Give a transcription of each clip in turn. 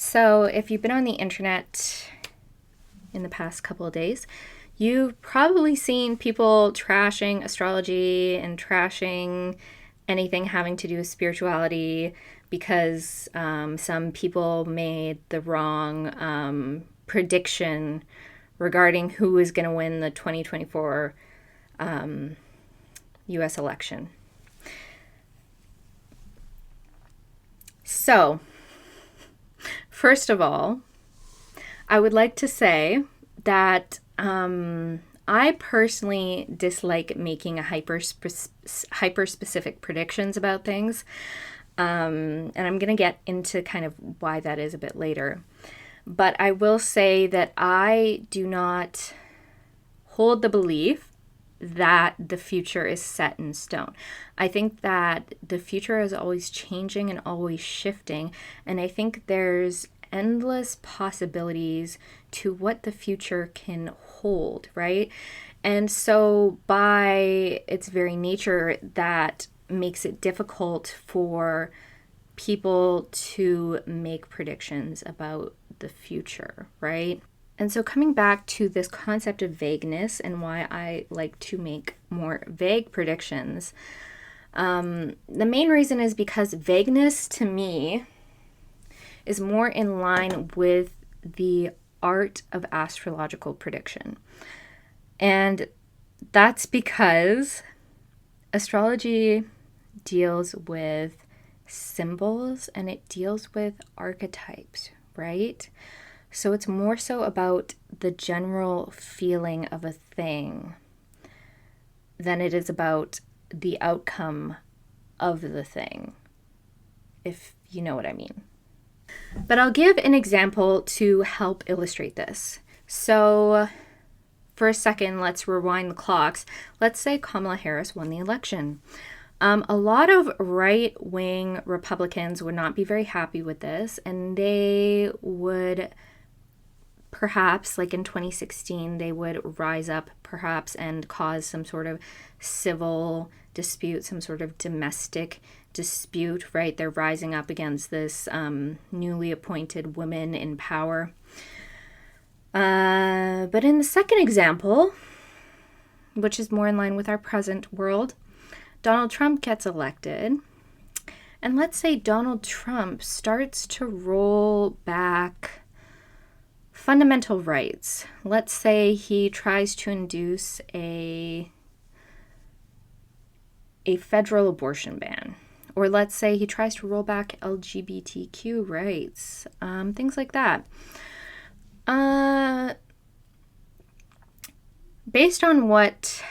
So, if you've been on the internet in the past couple of days, you've probably seen people trashing astrology and trashing anything having to do with spirituality because some people made the wrong prediction regarding who is going to win the 2024 US election. So, first of all, I would like to say that I personally dislike making a hyper-specific predictions about things. And I'm going to get into kind of why that is a bit later. But I will say that I do not hold the belief that the future is set in stone. I think that the future is always changing and always shifting. And I think there's endless possibilities to what the future can hold, right? And so by its very nature, that makes it difficult for people to make predictions about the future, right? And so coming back to this concept of vagueness and why I like to make more vague predictions, the main reason is because vagueness to me is more in line with the art of astrological prediction. And that's because astrology deals with symbols and it deals with archetypes, right? So it's more so about the general feeling of a thing than it is about the outcome of the thing, if you know what I mean. But I'll give an example to help illustrate this. So for a second, let's rewind the clocks. Let's say Kamala Harris won the election. A lot of right-wing Republicans would not be very happy with this, and they would perhaps, like in 2016, they would rise up perhaps and cause some sort of civil dispute, some sort of domestic dispute, right? They're rising up against this newly appointed woman in power. But in the second example, which is more in line with our present world, Donald Trump gets elected. And let's say Donald Trump starts to roll back fundamental rights. Let's say he tries to induce a federal abortion ban. Or let's say he tries to roll back LGBTQ rights, things like that. Based on what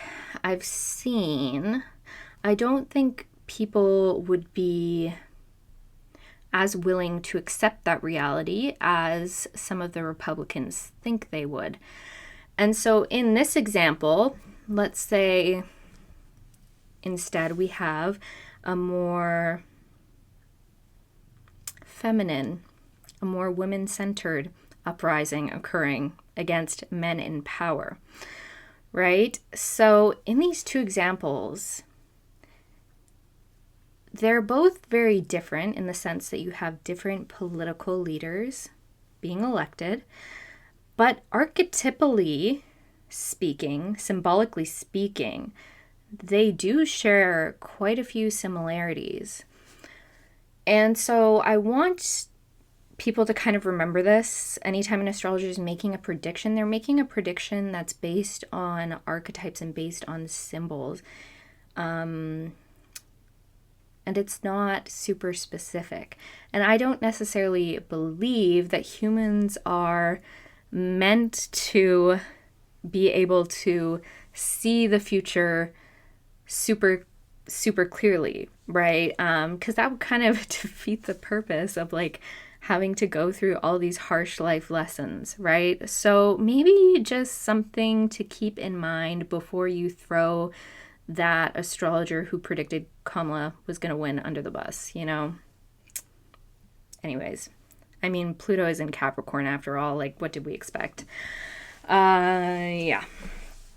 I've seen, I don't think people would be as willing to accept that reality as some of the Republicans think they would. And so in this example, let's say instead we have a more feminine, a more women-centered uprising occurring against men in power, right? So in these two examples, they're both very different in the sense that you have different political leaders being elected, but archetypally speaking, symbolically speaking, they do share quite a few similarities. And so I want people to kind of remember this. Anytime an astrologer is making a prediction, they're making a prediction that's based on archetypes and based on symbols. And it's not super specific. And I don't necessarily believe that humans are meant to be able to see the future super clearly, right? Because that would kind of defeat the purpose of like having to go through all these harsh life lessons, right? So maybe just something to keep in mind before you throw that astrologer who predicted Kamala was going to win under the bus, you know? Anyways, I mean, Pluto is in Capricorn after all. Like, what did we expect? Yeah.